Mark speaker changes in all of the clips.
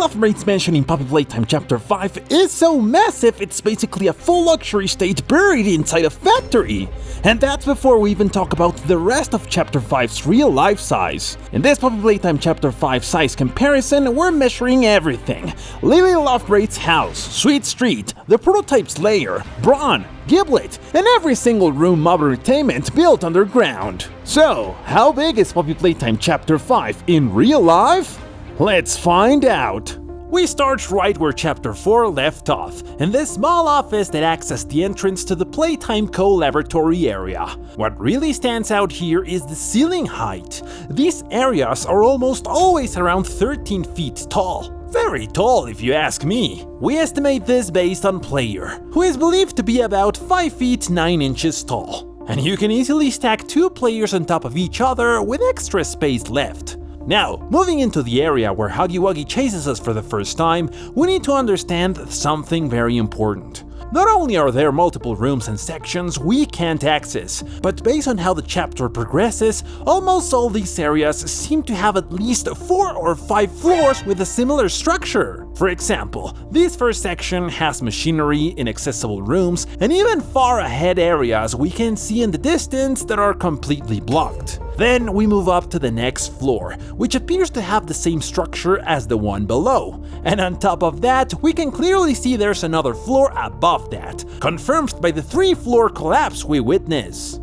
Speaker 1: Love Braids mansion in Poppy Playtime Chapter 5 is so massive it's basically a full luxury estate buried inside a factory. And that's before we even talk about the rest of Chapter 5's real life size. In this Poppy Playtime Chapter 5 size comparison, we're measuring everything. Lily Love Braids' house, Sweet Street, the prototype's lair, Bron, Giblet, and every single room mob entertainment built underground. So, how big is Poppy Playtime Chapter 5 in real life? Let's find out! We start right where Chapter 4 left off, in this small office that acts as the entrance to the Playtime Co laboratory area. What really stands out here is the ceiling height. These areas are almost always around 13 feet tall. Very tall if you ask me. We estimate this based on player, who is believed to be about 5 feet 9 inches tall. And you can easily stack 2 players on top of each other with extra space left. Now, moving into the area where Huggy Wuggy chases us for the first time, we need to understand something very important. Not only are there multiple rooms and sections we can't access, but based on how the chapter progresses, almost all these areas seem to have at least 4 or 5 floors with a similar structure. For example, this first section has machinery, inaccessible rooms, and even far ahead areas we can see in the distance that are completely blocked. Then we move up to the next floor, which appears to have the same structure as the one below. And on top of that, we can clearly see there's another floor above that, confirmed by the 3-floor collapse we witness.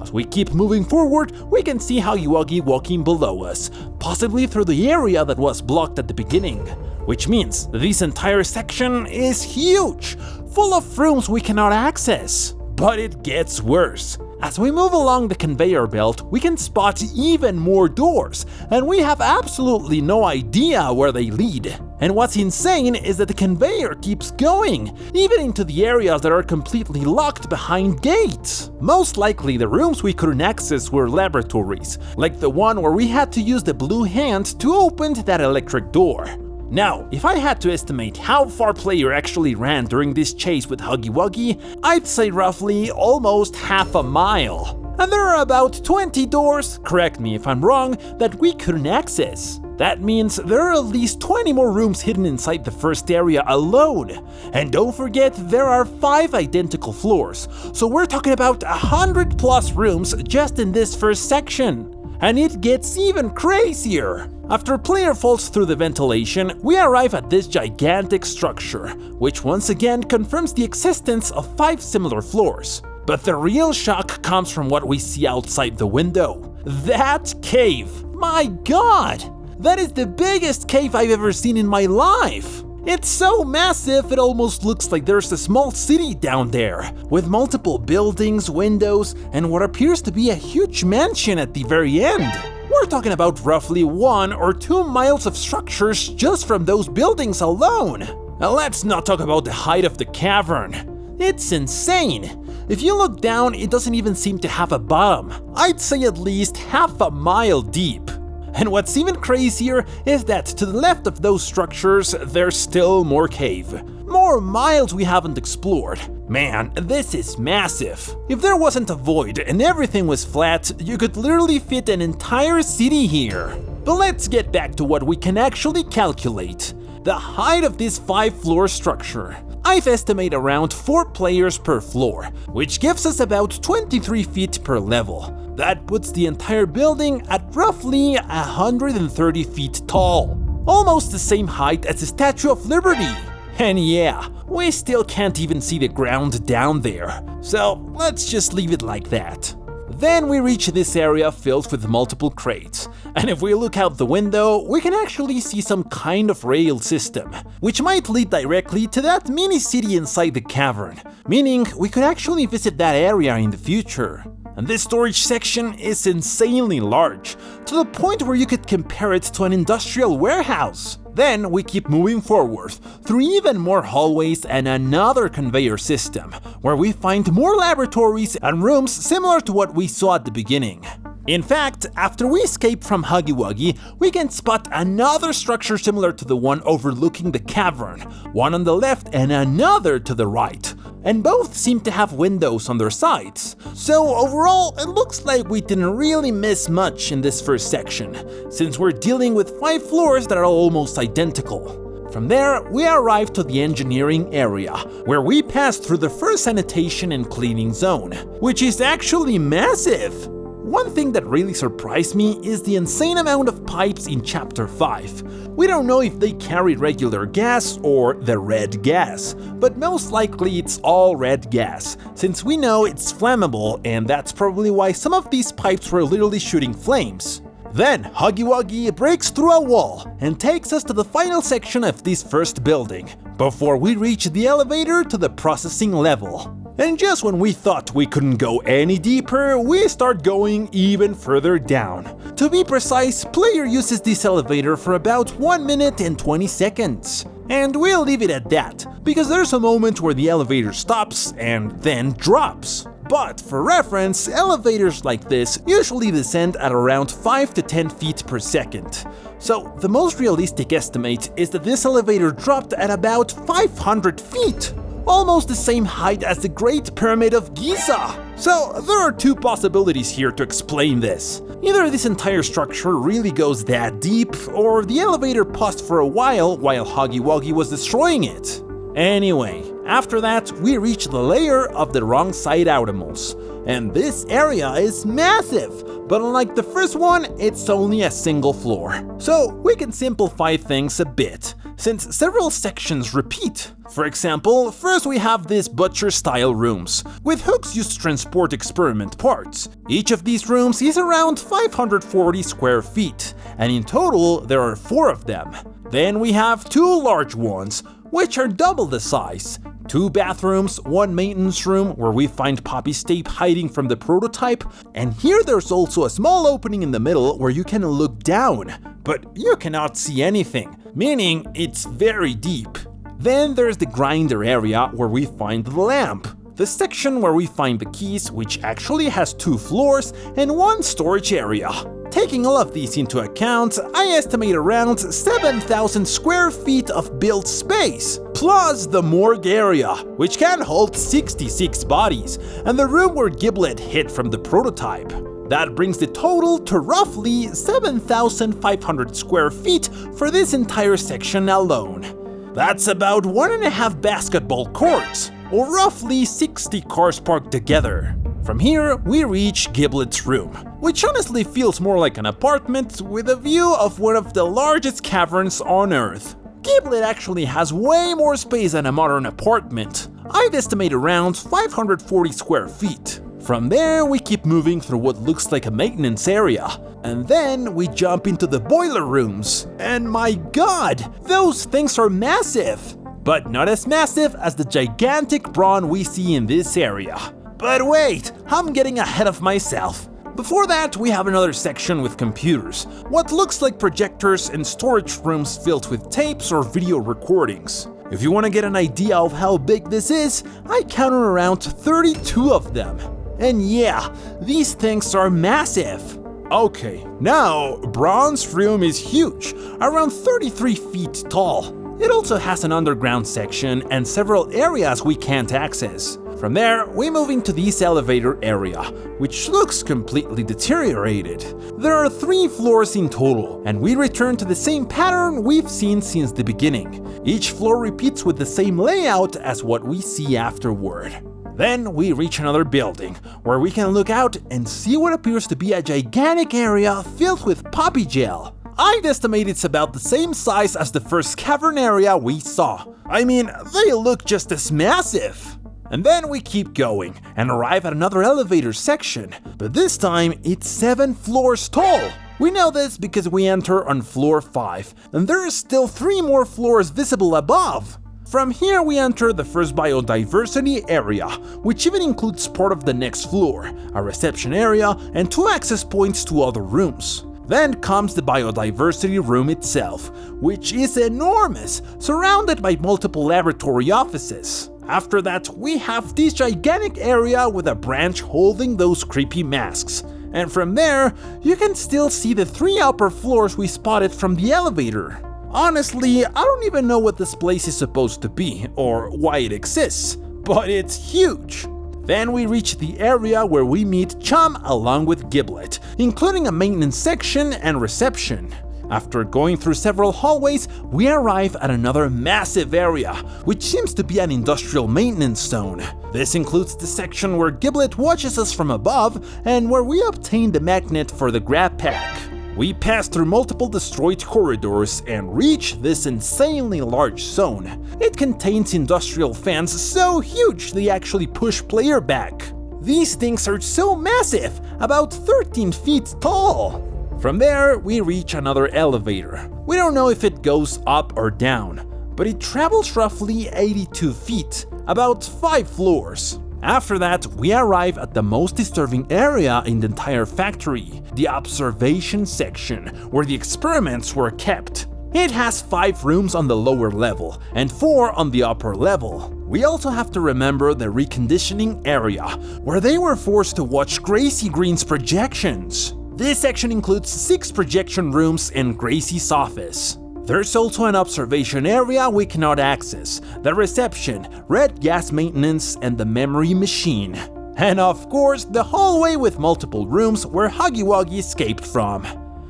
Speaker 1: As we keep moving forward, we can see Huggy Wuggy walking below us, possibly through the area that was blocked at the beginning. Which means this entire section is huge, full of rooms we cannot access. But it gets worse. As we move along the conveyor belt, we can spot even more doors, and we have absolutely no idea where they lead. And what's insane is that the conveyor keeps going, even into the areas that are completely locked behind gates. Most likely the rooms we couldn't access were laboratories, like the one where we had to use the blue hand to open that electric door. Now, if I had to estimate how far player actually ran during this chase with Huggy Wuggy, I'd say roughly almost half a mile. And there are about 20 doors, correct me if I'm wrong, that we couldn't access. That means there are at least 20 more rooms hidden inside the first area alone. And don't forget, there are 5 identical floors, so we're talking about 100 plus rooms just in this first section. And it gets even crazier! After player falls through the ventilation, we arrive at this gigantic structure, which once again confirms the existence of 5 similar floors. But the real shock comes from what we see outside the window. That cave! My god! That is the biggest cave I've ever seen in my life! It's so massive it almost looks like there's a small city down there, with multiple buildings, windows, and what appears to be a huge mansion at the very end. We're talking about roughly 1 or 2 miles of structures just from those buildings alone. Now let's not talk about the height of the cavern. It's insane. If you look down, it doesn't even seem to have a bottom. I'd say at least half a mile deep. And what's even crazier is that to the left of those structures, there's still more cave. More miles we haven't explored. Man, this is massive. If there wasn't a void and everything was flat, you could literally fit an entire city here. But let's get back to what we can actually calculate. The height of this 5-floor structure. I've estimated around 4 players per floor, which gives us about 23 feet per level. That puts the entire building at roughly 130 feet tall. Almost the same height as the Statue of Liberty. And yeah, we still can't even see the ground down there. So let's just leave it like that. Then we reach this area filled with multiple crates, and if we look out the window, we can actually see some kind of rail system, which might lead directly to that mini city inside the cavern, meaning we could actually visit that area in the future. And this storage section is insanely large, to the point where you could compare it to an industrial warehouse. Then we keep moving forward, through even more hallways and another conveyor system, where we find more laboratories and rooms similar to what we saw at the beginning. In fact, after we escape from Huggy Wuggy, we can spot another structure similar to the one overlooking the cavern, one on the left and another to the right. And both seem to have windows on their sides. So overall, it looks like we didn't really miss much in this first section, since we're dealing with 5 floors that are almost identical. From there, we arrive to the engineering area, where we pass through the first sanitation and cleaning zone, which is actually massive. One thing that really surprised me is the insane amount of pipes in Chapter 5. We don't know if they carry regular gas or the red gas, but most likely it's all red gas, since we know it's flammable, and that's probably why some of these pipes were literally shooting flames. Then Huggy Wuggy breaks through a wall and takes us to the final section of this first building, before we reach the elevator to the processing level. And just when we thought we couldn't go any deeper, we start going even further down. To be precise, player uses this elevator for about 1 minute and 20 seconds. And we'll leave it at that, because there's a moment where the elevator stops and then drops. But for reference, elevators like this usually descend at around 5 to 10 feet per second. So the most realistic estimate is that this elevator dropped at about 500 feet. Almost the same height as the Great Pyramid of Giza. So there are two possibilities here to explain this. Either this entire structure really goes that deep, or the elevator paused for a while Huggy Wuggy was destroying it. Anyway, after that we reach the lair of the wrong side Outimals. And this area is massive, but unlike the first one, it's only a single floor. So we can simplify things a bit, since several sections repeat. For example, first we have these butcher-style rooms, with hooks used to transport experiment parts. Each of these rooms is around 540 square feet, and in total there are 4 of them. Then we have 2 large ones, which are double the size. 2 bathrooms, 1 maintenance room where we find Poppy's tape hiding from the prototype, and here there's also a small opening in the middle where you can look down, but you cannot see anything, meaning it's very deep. Then there's the grinder area where we find the lamp, the section where we find the keys, which actually has 2 floors and 1 storage area. Taking all of these into account, I estimate around 7,000 square feet of built space, plus the morgue area, which can hold 66 bodies, and the room where Giblet hid from the prototype. That brings the total to roughly 7,500 square feet for this entire section alone. That's about 1.5 basketball courts, or roughly 60 cars parked together. From here, we reach Giblet's room, which honestly feels more like an apartment with a view of one of the largest caverns on Earth. Giblet actually has way more space than a modern apartment. I'd estimate around 540 square feet. From there, we keep moving through what looks like a maintenance area, and then we jump into the boiler rooms. And my god, those things are massive! But not as massive as the gigantic Bron we see in this area. But wait, I'm getting ahead of myself. Before that, we have another section with computers, what looks like projectors and storage rooms filled with tapes or video recordings. If you want to get an idea of how big this is, I counted around 32 of them. And yeah, these things are massive. Okay, now Bron's room is huge, around 33 feet tall. It also has an underground section and several areas we can't access. From there, we move into this elevator area, which looks completely deteriorated. There are 3 floors in total, and we return to the same pattern we've seen since the beginning. Each floor repeats with the same layout as what we see afterward. Then we reach another building, where we can look out and see what appears to be a gigantic area filled with poppy gel. I'd estimate it's about the same size as the first cavern area we saw. I mean, they look just as massive. And then we keep going and arrive at another elevator section, but this time it's 7 floors tall. We know this because we enter on floor 5, and there are still 3 more floors visible above. From here we enter the first biodiversity area, which even includes part of the next floor, a reception area, and 2 access points to other rooms. Then comes the biodiversity room itself, which is enormous, surrounded by multiple laboratory offices. After that, we have this gigantic area with a branch holding those creepy masks. And from there, you can still see the 3 upper floors we spotted from the elevator. Honestly, I don't even know what this place is supposed to be, or why it exists, but it's huge. Then we reach the area where we meet Chum along with Giblet, including a maintenance section and reception. After going through several hallways, we arrive at another massive area, which seems to be an industrial maintenance zone. This includes the section where Giblet watches us from above and where we obtain the magnet for the grab pack. We pass through multiple destroyed corridors and reach this insanely large zone. It contains industrial fans so huge they actually push player back. These things are so massive, about 13 feet tall. From there, we reach another elevator. We don't know if it goes up or down, but it travels roughly 82 feet, about 5 floors. After that, we arrive at the most disturbing area in the entire factory, the observation section, where the experiments were kept. It has 5 rooms on the lower level and 4 on the upper level. We also have to remember the reconditioning area, where they were forced to watch Gracie Green's projections. This section includes 6 projection rooms and Gracie's office. There's also an observation area we cannot access, the reception, red gas maintenance, and the memory machine. And of course, the hallway with multiple rooms where Huggy Wuggy escaped from.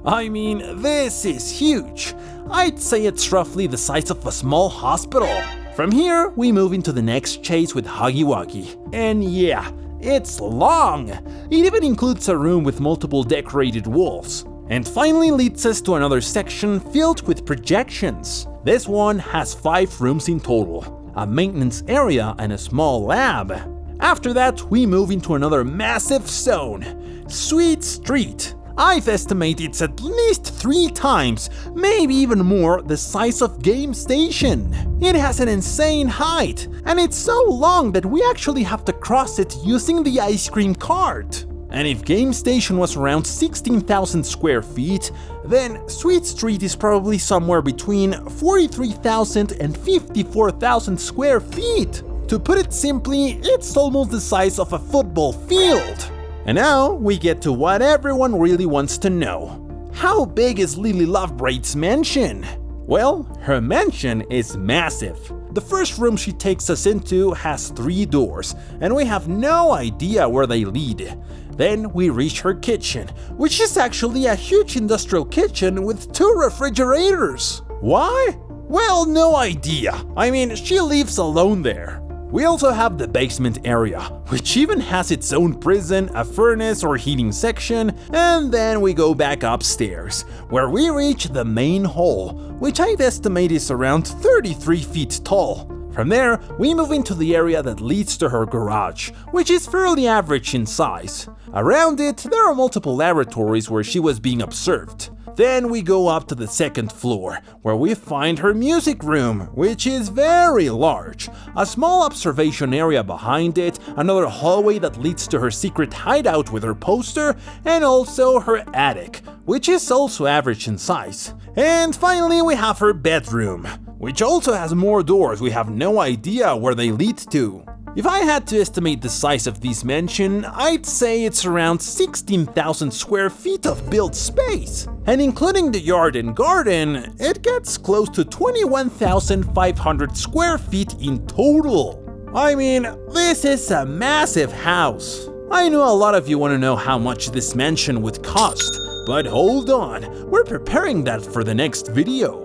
Speaker 1: I mean, this is huge. I'd say it's roughly the size of a small hospital. From here, we move into the next chase with Huggy Wuggy. And yeah, it's long. It even includes a room with multiple decorated walls. And finally leads us to another section filled with projections. This one has 5 rooms in total, a maintenance area and a small lab. After that, we move into another massive zone, Sweet Street. I've estimated it's at least 3 times, maybe even more, the size of Game Station. It has an insane height, and it's so long that we actually have to cross it using the ice cream cart. And if Game Station was around 16,000 square feet, then Sweet Street is probably somewhere between 43,000 and 54,000 square feet. To put it simply, it's almost the size of a football field. And now we get to what everyone really wants to know. How big is Lily Love Braids' mansion? Well, her mansion is massive. The first room she takes us into has 3 doors, and we have no idea where they lead. Then we reach her kitchen, which is actually a huge industrial kitchen with 2 refrigerators. Why? Well, no idea. I mean, she lives alone there. We also have the basement area, which even has its own prison, a furnace or heating section, and then we go back upstairs, where we reach the main hall, which I'd estimate is around 33 feet tall. From there, we move into the area that leads to her garage, which is fairly average in size. Around it, there are multiple laboratories where she was being observed. Then we go up to the 2nd floor, where we find her music room, which is very large, a small observation area behind it, another hallway that leads to her secret hideout with her poster, and also her attic, which is also average in size. And finally we have her bedroom, which also has more doors. We have no idea where they lead to. If I had to estimate the size of this mansion, I'd say it's around 16,000 square feet of built space. And including the yard and garden, it gets close to 21,500 square feet in total. I mean, this is a massive house. I know a lot of you want to know how much this mansion would cost, but hold on, we're preparing that for the next video.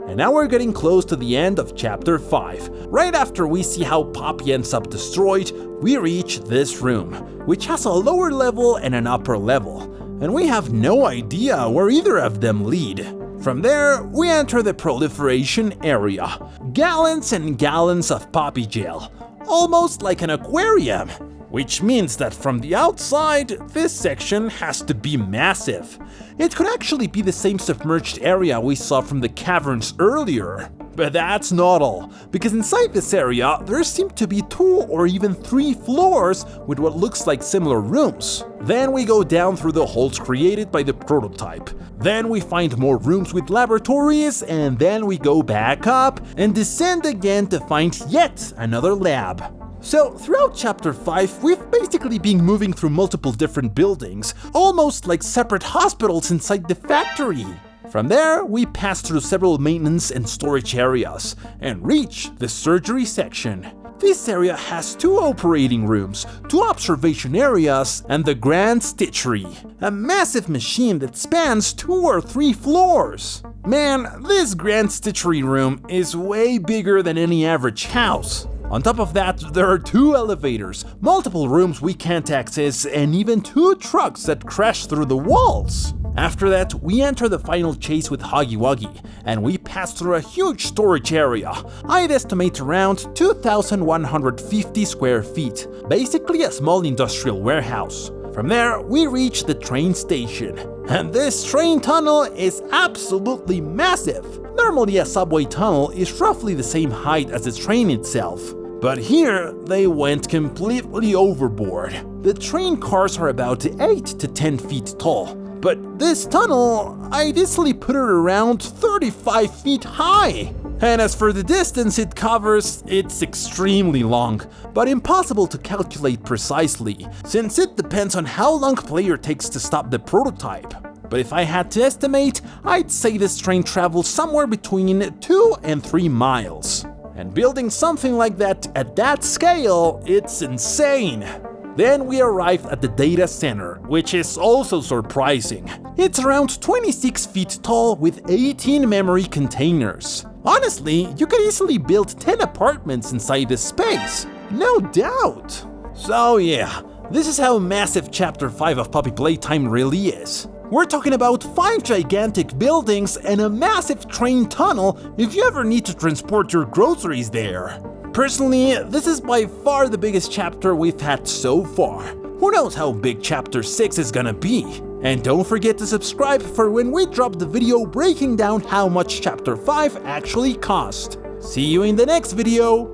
Speaker 1: And now we're getting close to the end of Chapter 5. Right after we see how Poppy ends up destroyed, we reach this room, which has a lower level and an upper level, and we have no idea where either of them lead. From there, we enter the proliferation area. Gallons and gallons of Poppy gel, almost like an aquarium. Which means that from the outside, this section has to be massive. It could actually be the same submerged area we saw from the caverns earlier. But that's not all, because inside this area, there seem to be 2 or even 3 floors with what looks like similar rooms. Then we go down through the holes created by the prototype. Then we find more rooms with laboratories, and then we go back up and descend again to find yet another lab. So, throughout Chapter 5, we've basically been moving through multiple different buildings, almost like separate hospitals inside the factory. From there, we pass through several maintenance and storage areas, and reach the surgery section. This area has 2 operating rooms, 2 observation areas, and the Grand Stitchery, a massive machine that spans 2 or 3 floors. Man, this Grand Stitchery room is way bigger than any average house. On top of that, there are 2 elevators, multiple rooms we can't access, and even 2 trucks that crash through the walls. After that, we enter the final chase with Huggy Wuggy, and we pass through a huge storage area. I'd estimate around 2,150 square feet, basically a small industrial warehouse. From there, we reach the train station, and this train tunnel is absolutely massive. Normally a subway tunnel is roughly the same height as the train itself. But here, they went completely overboard. The train cars are about 8 to 10 feet tall, but this tunnel, I'd easily put it around 35 feet high. And as for the distance it covers, it's extremely long, but impossible to calculate precisely, since it depends on how long a player takes to stop the prototype. But if I had to estimate, I'd say this train travels somewhere between 2 and 3 miles. And building something like that at that scale, it's insane. Then we arrived at the data center, which is also surprising. It's around 26 feet tall with 18 memory containers. Honestly, you could easily build 10 apartments inside this space, no doubt. So yeah, this is how massive Chapter 5 of Poppy Playtime really is. We're talking about 5 gigantic buildings and a massive train tunnel if you ever need to transport your groceries there. Personally, this is by far the biggest chapter we've had so far. Who knows how big Chapter 6 is gonna be? And don't forget to subscribe for when we drop the video breaking down how much Chapter 5 actually cost. See you in the next video!